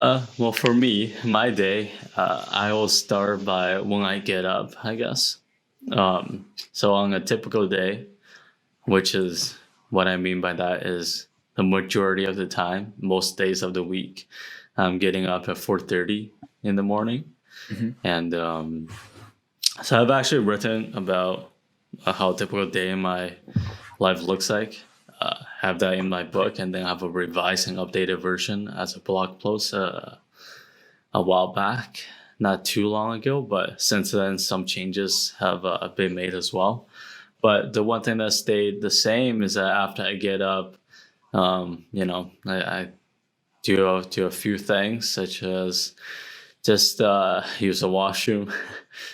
Well, for me, my day, I will start by when I get up, I guess. So on a typical day, which is what I mean by that is the majority of the time, most days of the week, I'm getting up at 4:30 in the morning, Hmm. and so I've actually written about how a typical day in my life looks like. Have that in my book, and then have a revised and updated version as a blog post. A while back, not too long ago, but since then some changes have been made as well. But the one thing that stayed the same is that after I get up, I do a few things such as just use the washroom,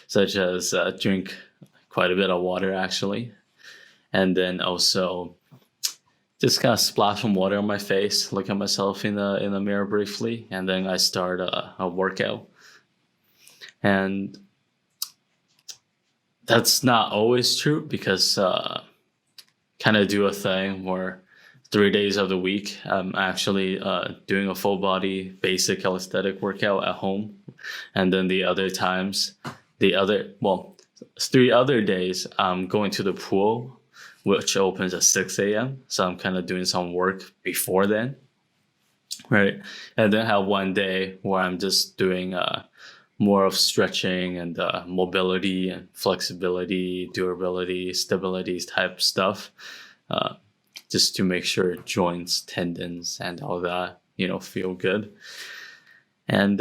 such as drink quite a bit of water actually, and then also just kind of splash some water on my face, look at myself in the mirror briefly, and then I start a workout. And that's not always true because kind of do a thing where 3 days of the week I'm actually doing a full body basic calisthenic workout at home, and then the other times, the other well, 3 other days I'm going to the pool, which opens at 6 a.m. So I'm kind of doing some work before then, right? And then have one day where I'm just doing more of stretching and mobility and flexibility, durability, stability type stuff, uh, just to make sure joints, tendons, and all that feel good. And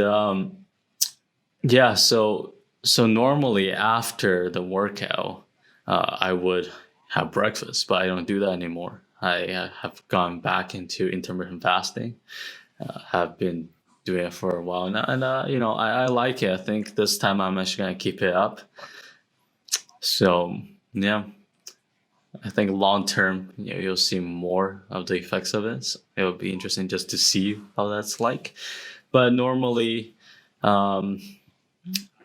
yeah, so normally after the workout, I would have breakfast, but I don't do that anymore. I have gone back into intermittent fasting. Have been doing it for a while now, and I like it. I think this time I'm actually gonna keep it up. So yeah, I think long term, you'll see more of the effects of it. So it would be interesting just to see how that's like. But normally, um,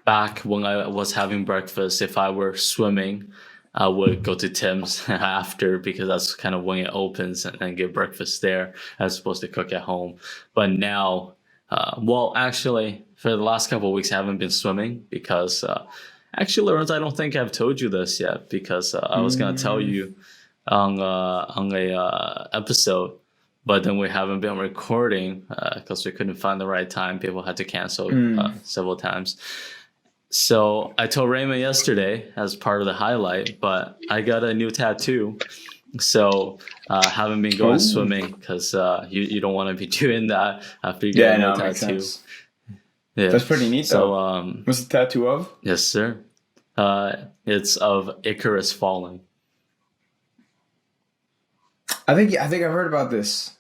back when I was having breakfast, if I were swimming, I would go to Tim's after because that's kind of when it opens and get breakfast there as opposed to cook at home. But now, well, actually, for the last couple of weeks, I haven't been swimming because actually, Lawrence, I don't think I've told you this yet because I was gonna tell Mm. you on a episode, but then we haven't been recording because we couldn't find the right time. People had to cancel Mm. several times. So I told Raymond yesterday as part of the highlight, but I got a new tattoo. So haven't been going Oh, swimming because you don't want to be doing that after you get a yeah, new no, it makes tattoo. sense. Yeah. That's pretty neat, So though. What's the tattoo of? yes, sir. It's of Icarus falling. I think I've heard about this.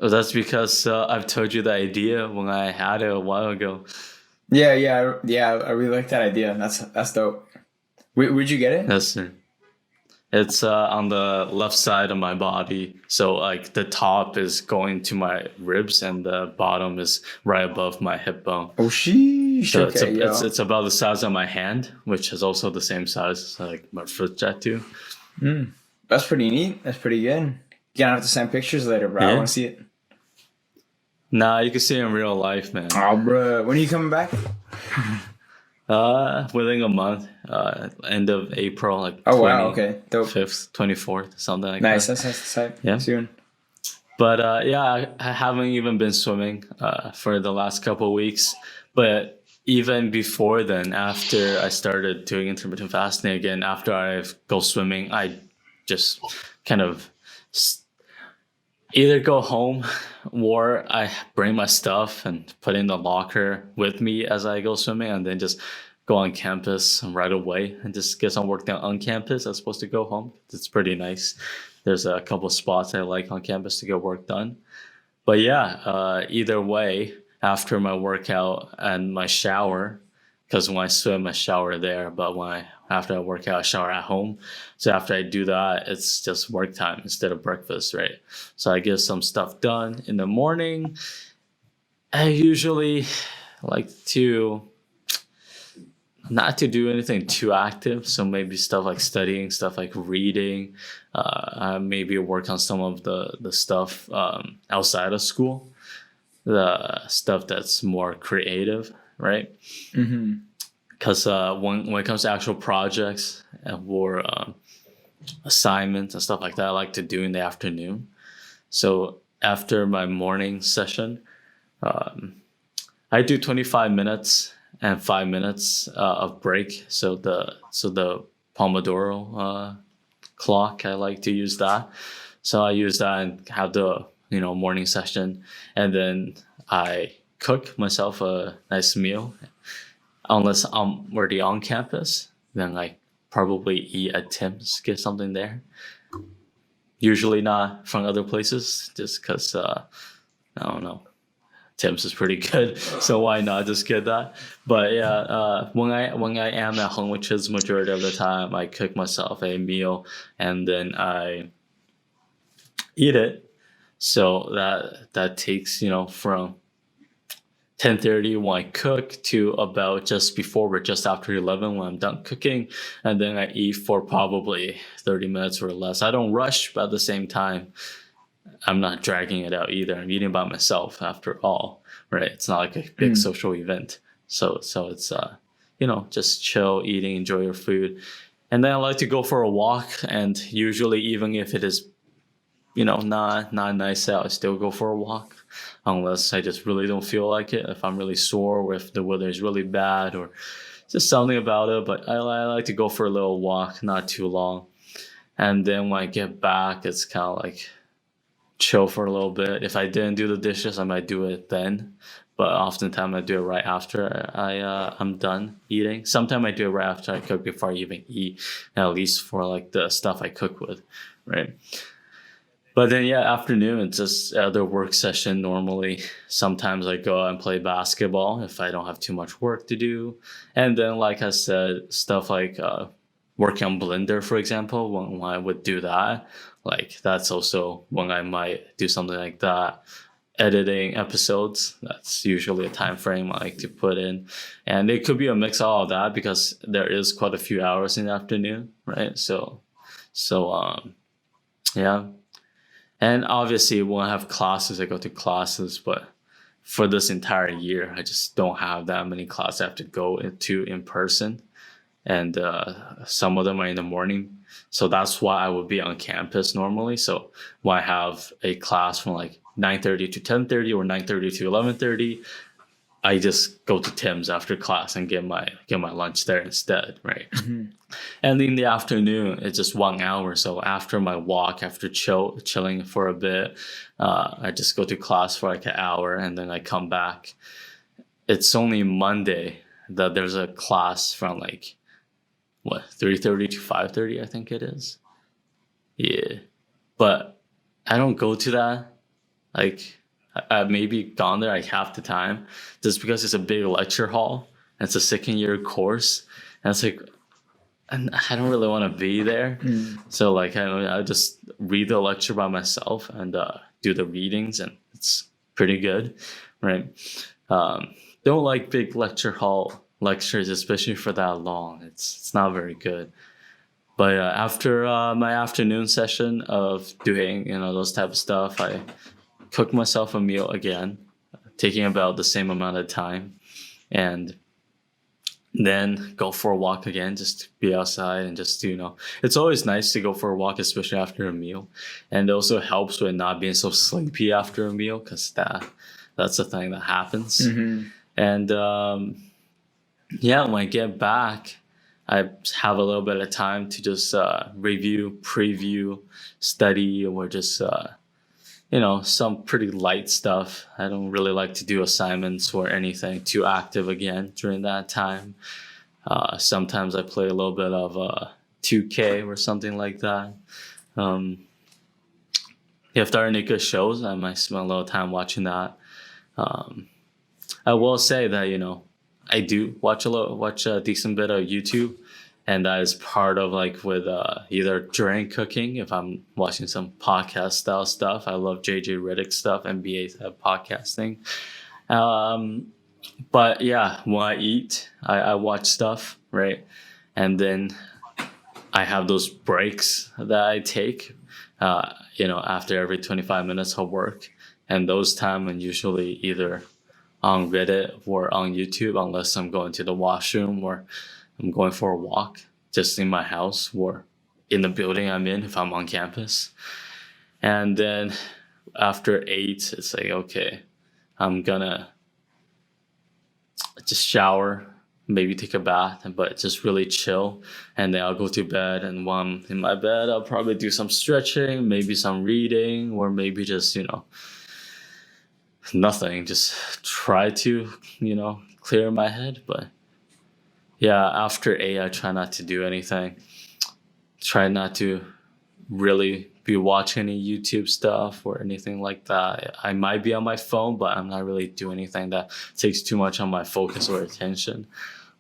Oh, that's because I've told you the idea when I had it a while ago. Yeah. I really like that idea. That's dope. Where'd you get it? Yes, sir. It's on the left side of my body. So like the top is going to my ribs and the bottom is right above my hip bone. Oh, sheesh. So Okay, yo. it's about the size of my hand, which is also the same size as like my foot tattoo. Mm. That's pretty neat. That's pretty good. You're gonna have to send pictures later, bro. I Yeah. want to see it. Nah, you can see it in real life, man. Oh, bro. When are you coming back? Within a month, end of April, like Oh, wow. twenty Okay. Dope. fifth, 24th, something like Nice. that. That's exciting. Yeah. Soon. But yeah, I haven't even been swimming for the last couple of weeks. But even before then, after I started doing intermittent fasting again, after I go swimming, I just kind of either go home or I bring my stuff and put in the locker with me as I go swimming, and then just go on campus right away and just get some work done on campus as opposed to go home. It's pretty nice. There's a couple of spots I like on campus to get work done. But yeah, either way, after my workout and my shower, because when I swim, I shower there, but after I work out, I shower at home. So after I do that, it's just work time instead of breakfast, right? So I get some stuff done in the morning. I usually like to not to do anything too active. So maybe stuff like studying, stuff like reading, maybe work on some of the stuff outside of school. the stuff that's more creative, right? Mm-hmm. Because when it comes to actual projects or assignments and stuff like that, I like to do in the afternoon. So after my morning session, um, I do 25 minutes and 5 minutes of break. So the Pomodoro clock, I like to use that. So I use that and have the morning session, and then I cook myself a nice meal. Unless I'm already on campus, then I probably eat at Tim's, get something there. Usually not from other places, just because I don't know. Tim's is pretty good, so why not just get that? But yeah, when I am at home, which is majority of the time, I cook myself a meal and then I eat it. So that takes from 10:30 when I cook to about just before or just after 11 when I'm done cooking, and then I eat for probably 30 minutes or less. I don't rush, but at the same time, I'm not dragging it out either. I'm eating by myself after all, right? It's not like a big social event. So it's just chill, eating, enjoy your food. And then I like to go for a walk, and usually even if it is not nice out, I still go for a walk unless I just really don't feel like it. If I'm really sore or if the weather is really bad or just something about it. But I like to go for a little walk, not too long. And then when I get back, it's kind of like chill for a little bit. If I didn't do the dishes, I might do it then. But oftentimes I do it right after I'm done eating. Sometimes I do it right after I cook before I even eat, at least for like the stuff I cook with, right? But then yeah, afternoon it's just the work session normally. Sometimes I go out and play basketball if I don't have too much work to do. And then like I said, stuff like working on Blender, for example, when I would do that, like that's also when I might do something like that. Editing episodes, that's usually a time frame I like to put in. And it could be a mix of all of that because there is quite a few hours in the afternoon, right? So yeah. And obviously, when I have classes, I go to classes. But for this entire year, I just don't have that many classes I have to go into in person. And some of them are in the morning. So that's why I would be on campus normally. So when I have a class from like 9:30 to 10:30 or 9:30 to 11:30, I just go to Tim's after class and get my lunch there instead, right? Mm-hmm. And in the afternoon, it's just 1 hour. So after my walk, after chilling for a bit, I just go to class for like an hour and then I come back. It's only Monday that there's a class from like, 3:30 to 5:30, I think it is. Yeah. But I don't go to that. Like, I've maybe gone there like half the time just because it's a big lecture hall and it's a second year course. And it's like, and I don't really want to be there. So like I just read the lecture by myself and do the readings, and it's pretty good, right? Don't like big lecture hall lectures, especially for that long. It's not very good. But after my afternoon session of doing those type of stuff, I cook myself a meal again, taking about the same amount of time, and then go for a walk again, just to be outside and just it's always nice to go for a walk, especially after a meal, and it also helps with not being so sleepy after a meal because that's the thing that happens. Mm-hmm. And yeah, when I get back, I have a little bit of time to just review, preview, study, or just some pretty light stuff. I don't really like to do assignments or anything too active again during that time. Sometimes I play a little bit of 2K or something like that. If there are any good shows, I might spend a little time watching that. I will say that I do watch a decent bit of YouTube, and that is part of like with either during cooking if I'm watching some podcast style stuff. I love JJ Redick stuff, NBA type podcasting. But yeah, when I eat, I watch stuff, right? And then I have those breaks that I take, after every 25 minutes of work and those time I'm usually either on Reddit or on YouTube, unless I'm going to the washroom or I'm going for a walk just in my house or in the building I'm in if I'm on campus. And then after 8, it's like, okay, I'm gonna just shower, maybe take a bath, but just really chill. And then I'll go to bed. And while I'm in my bed, I'll probably do some stretching, maybe some reading, or maybe just, nothing. Just try to, clear my head. But yeah, after 8, I try not to do anything. Try not to really be watching any YouTube stuff or anything like that. I might be on my phone, but I'm not really doing anything that takes too much on my focus or attention.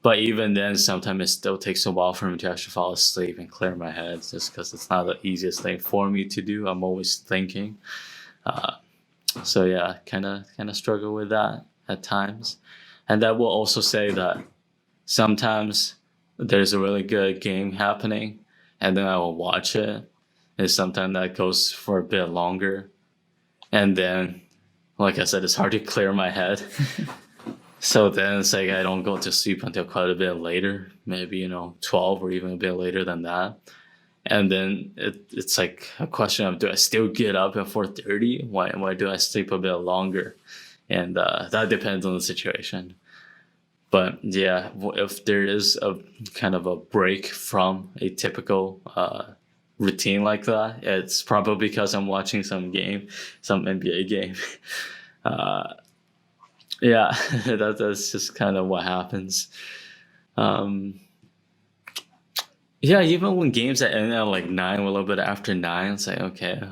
But even then, sometimes it still takes a while for me to actually fall asleep and clear my head, just because it's not the easiest thing for me to do. I'm always thinking. So yeah, kind of struggle with that at times. And I will also say that sometimes there's a really good game happening, and then I will watch it. And sometimes that goes for a bit longer. And then, like I said, it's hard to clear my head. So then it's like I don't go to sleep until quite a bit later, maybe, 12 or even a bit later than that. And then it's like a question of, do I still get up at 4:30? Why do I sleep a bit longer? And that depends on the situation. But yeah, if there is a kind of a break from a typical routine like that, it's probably because I'm watching some NBA game. Yeah, that's just kind of what happens. Yeah, even when games that end at like 9, a little bit after 9, it's like, okay,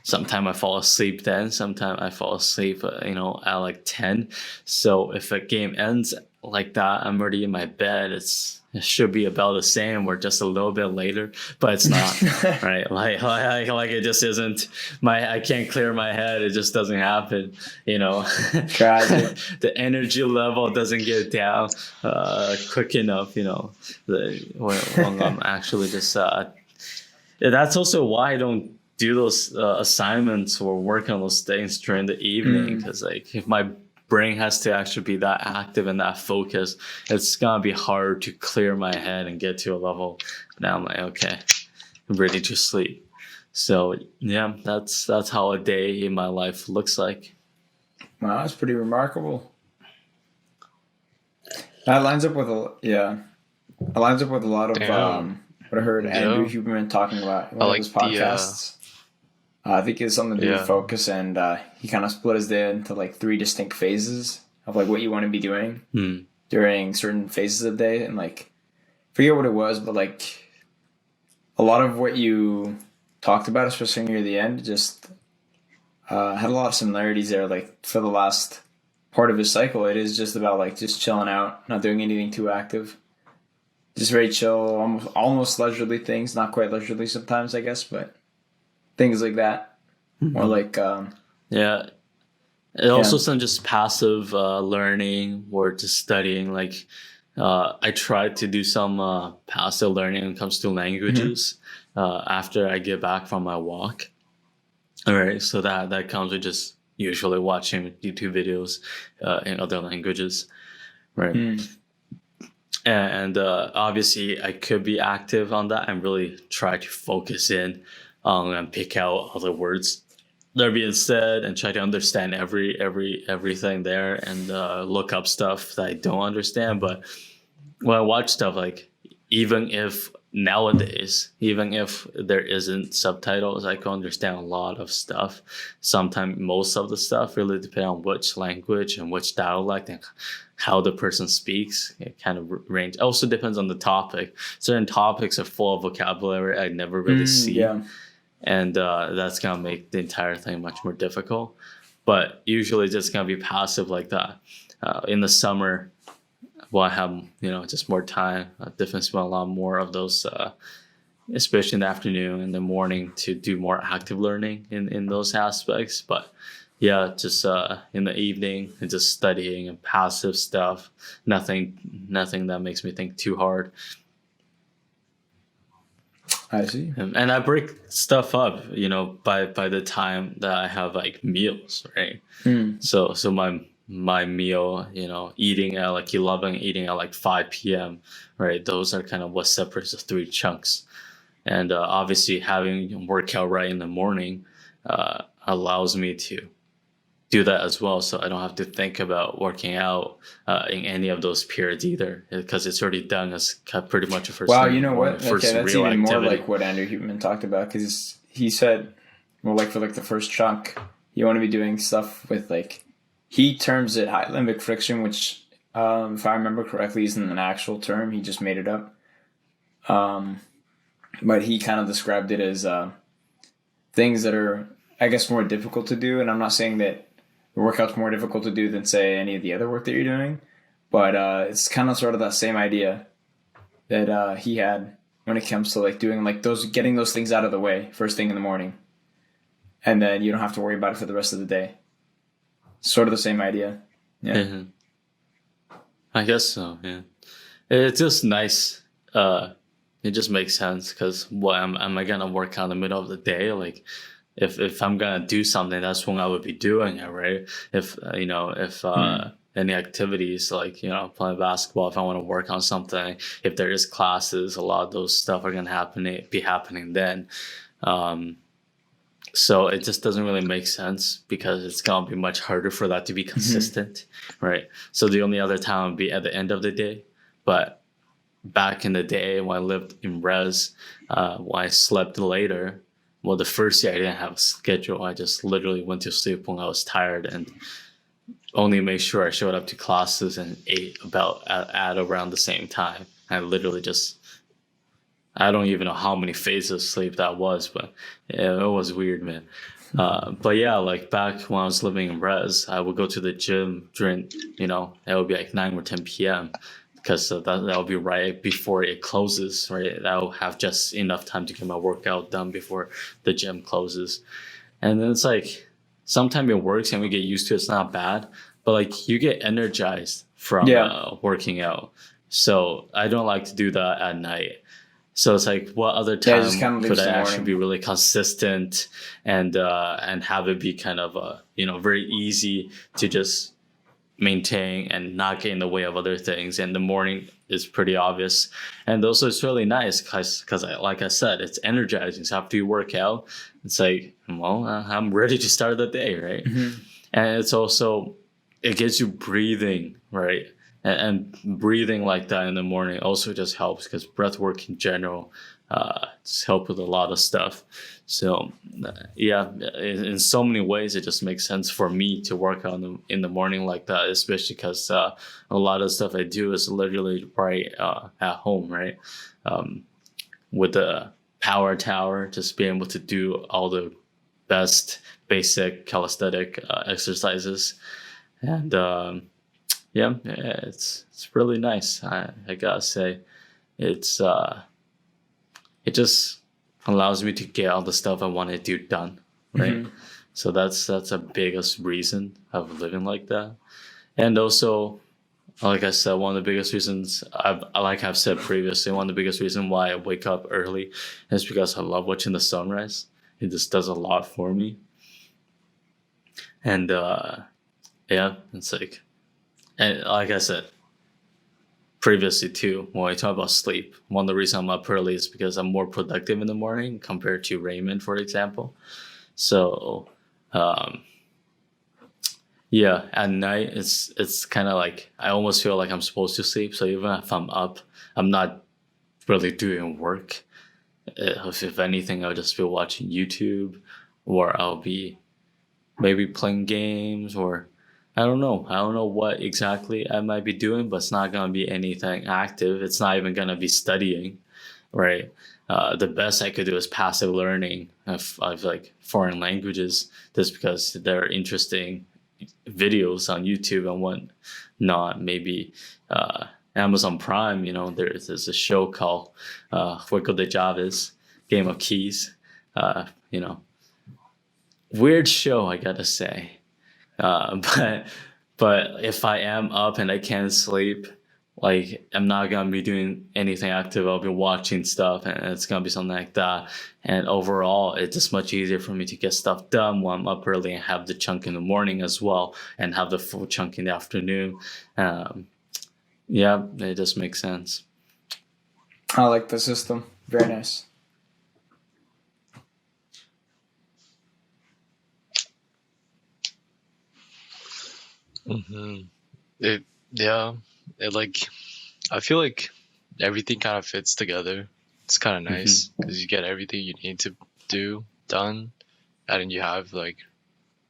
sometime I fall asleep then, sometime I fall asleep, at like 10. So if a game ends like that, I'm already in my bed. It should be about the same or just a little bit later, but it's not, right? Like it just isn't. I can't clear my head. It just doesn't happen, Tragic. The energy level doesn't get down quick enough, when I'm actually just. That's also why I don't do those assignments or work on those things during the evening, because like if my brain has to actually be that active and that focused, it's gonna be hard to clear my head and get to a level. Now I'm like, okay, I'm ready to sleep. So yeah, that's how a day in my life looks like. Wow, that's pretty remarkable. That lines up with It lines up with a lot of what I heard Andrew Huberman talking about in one of his podcasts. I think it's something to do with focus, and he kind of split his day into like 3 distinct phases of like what you want to be doing during certain phases of the day, and like forget what it was, but like a lot of what you talked about, especially near the end, just had a lot of similarities there. Like for the last part of his cycle, it is just about like just chilling out, not doing anything too active. Just very chill, almost leisurely things. Not quite leisurely sometimes, I guess, but things like that. More like yeah. It also some just passive learning or just studying. Like I tried to do some passive learning when it comes to languages after I get back from my walk. All right, so that comes with just usually watching YouTube videos in other languages, right? And obviously, I could be active on that and really try to focus in and pick out other words that are being said and try to understand everything there and look up stuff that I don't understand. But when I watch stuff, like even if nowadays, even if there isn't subtitles, I can understand a lot of stuff. Sometimes most of the stuff really depends on which language and which dialect and how the person speaks. It kind of range. Also depends on the topic. Certain topics are full of vocabulary I never really see. Yeah. And that's going to make the entire thing much more difficult. But usually just going to be passive like that. In the summer, well, I have, just more time. I definitely spend a lot more of those, especially in the afternoon and the morning, to do more active learning in those aspects. But yeah, just in the evening and just studying and passive stuff. Nothing that makes me think too hard. I see. And I break stuff up, by the time that I have like meals, right? So my meal, eating at like 11, eating at like 5 p.m., right? Those are kind of what separates the three chunks. And obviously having workout right in the morning allows me to do that as well, so I don't have to think about working out in any of those periods either, because it's already done as pretty much a first Wow, thing in you the know morning, what? first Okay, that's real even more activity. like what Andrew Huberman talked about, because he said, well, like for like the first chunk, you want to be doing stuff with like, he terms it high limbic friction, which, if I remember correctly, isn't an actual term. He just made it up. But he kind of described it as things that are, I guess, more difficult to do. And I'm not saying that the workout's more difficult to do than, say, any of the other work that you're doing. But it's kind of sort of that same idea that he had when it comes to like doing like getting those things out of the way first thing in the morning. And then you don't have to worry about it for the rest of the day. Sort of the same idea. Yeah. Mm-hmm. I guess so, yeah. It's just nice. It just makes sense, because what am I gonna work out in the middle of the day? Like, if I'm gonna do something, that's when I would be doing it, right? If any activities like playing basketball, if I want to work on something, if there is classes, a lot of those stuff are gonna be happening then. So it just doesn't really make sense, because it's gonna be much harder for that to be consistent, right? So the only other time would be at the end of the day. But back in the day when I lived in res, when I slept later, well, the first year I didn't have a schedule. I just literally went to sleep when I was tired, and only made sure I showed up to classes and ate about at around the same time. I literally just, I don't even know how many phases of sleep that was, but yeah, it was weird, man. But yeah, like back when I was living in res, I would go to the gym during, it would be like 9 or 10 p.m. because that'll be right before it closes, right? I'll have just enough time to get my workout done before the gym closes. And then it's like, sometimes it works and we get used to it. It's not bad, but like you get energized from working out. So I don't like to do that at night. So it's like, what other time could I actually be really consistent and have it be kind of very easy to just maintain and not get in the way of other things? And the morning is pretty obvious, and also it's really nice because like I said, it's energizing. So after you work out, it's like, well, I'm ready to start the day, right? And it's also, it gets you breathing, right? And breathing like that in the morning also just helps, because breath work in general just help with a lot of stuff. So yeah, in so many ways, it just makes sense for me to work on in the morning like that, especially because a lot of stuff I do is literally right at home, right? With the power tower, just being able to do all the best basic calisthenic exercises. And yeah, it's really nice. I gotta say, it's it just allows me to get all the stuff I want to do done, right? So that's a biggest reason of living like that. And also, like I said, one of the biggest reasons, like I've said previously, one of the biggest reasons why I wake up early is because I love watching the sunrise. It just does a lot for me. And yeah, it's like, and like I said previously too, when I talk about sleep, one of the reasons I'm up early is because I'm more productive in the morning compared to Raymond, for example. So yeah, at night it's kind of like I almost feel like I'm supposed to sleep. So even if I'm up, I'm not really doing work. If anything, I'll just be watching YouTube, or I'll be maybe playing games, or I don't know. I don't know what exactly I might be doing, but it's not going to be anything active. It's not even going to be studying, right? The best I could do is passive learning of like foreign languages, just because they're interesting videos on YouTube and whatnot. Maybe Amazon Prime, there's a show called Juego de Llaves, Game of Keys. Weird show, I gotta say. But if I am up and I can't sleep, like I'm not gonna be doing anything active. I'll be watching stuff, and it's gonna be something like that. And overall, it's just much easier for me to get stuff done when I'm up early and have the chunk in the morning as well, and have the full chunk in the afternoon. Um, yeah, it just makes sense. I like the system. Very nice. Mm-hmm. It like I feel like everything kind of fits together. It's kind of nice because you get everything you need to do done, and then you have like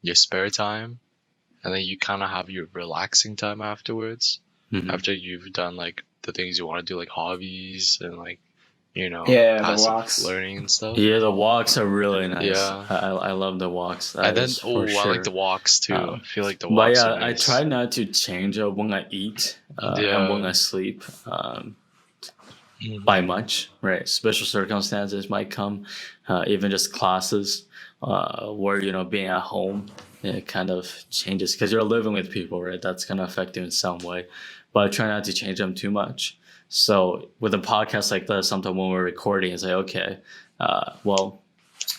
your spare time, and then you kind of have your relaxing time afterwards. After you've done like the things you want to do, like hobbies and like the passive walks. learning and stuff. Yeah, the walks are really nice. Yeah. I love the walks. That And then is for I sure. like the walks too. I feel like the But walks yeah, are nice. I try not to change up when I eat and when I sleep by much, right? Special circumstances might come, even just classes where, being at home, it kind of changes because you're living with people, right? That's going to affect you in some way. But I try not to change them too much. So with a podcast like this, sometimes when we're recording, it's like, okay, well,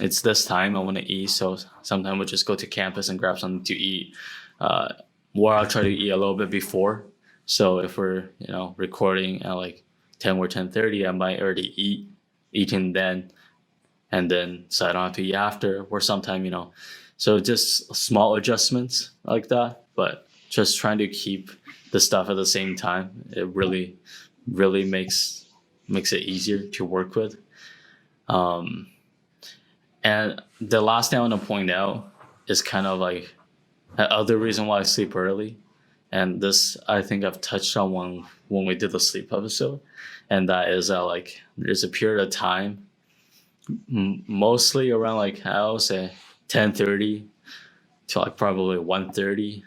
it's this time I want to eat. So sometimes we'll just go to campus and grab something to eat. Or I'll try to eat a little bit before. So if we're, recording at like 10 or 10:30, I might already eating then. And then, so I don't have to eat after, or sometime, so just small adjustments like that. But just trying to keep the stuff at the same time, it really, really makes it easier to work with. And the last thing I want to point out is kind of like the other reason why I sleep early. And this, I think I've touched on when we did the sleep episode. And that is that like there's a period of time, mostly around like I would say 10:30 to like probably 1:30,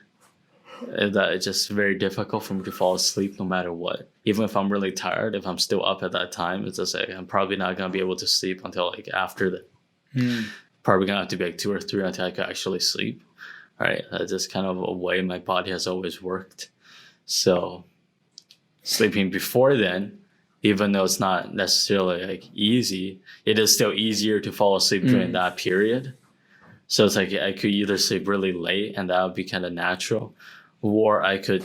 that it's just very difficult for me to fall asleep no matter what. Even if I'm really tired, if I'm still up at that time, it's just like I'm probably not gonna be able to sleep until like after the. Probably gonna have to be like 2 or 3 until I can actually sleep. All right, that's just kind of a way my body has always worked. So sleeping before then, even though it's not necessarily like easy, it is still easier to fall asleep during that period. So it's like I could either sleep really late and that would be kind of natural, or I could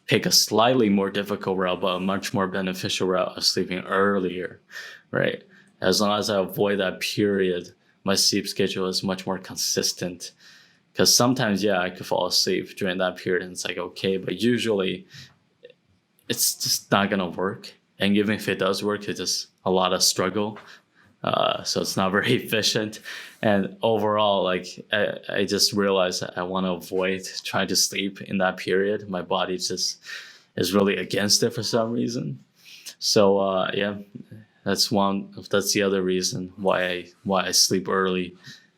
pick a slightly more difficult route, but a much more beneficial route of sleeping earlier, right? As long as I avoid that period, my sleep schedule is much more consistent. Because sometimes, yeah, I could fall asleep during that period and it's like, okay, but usually it's just not going to work. And even if it does work, it's just a lot of struggle. So it's not very efficient. And overall, like I just realized that I want to avoid trying to sleep in that period. My body just is really against it for some reason. So yeah, that's the other reason why I sleep early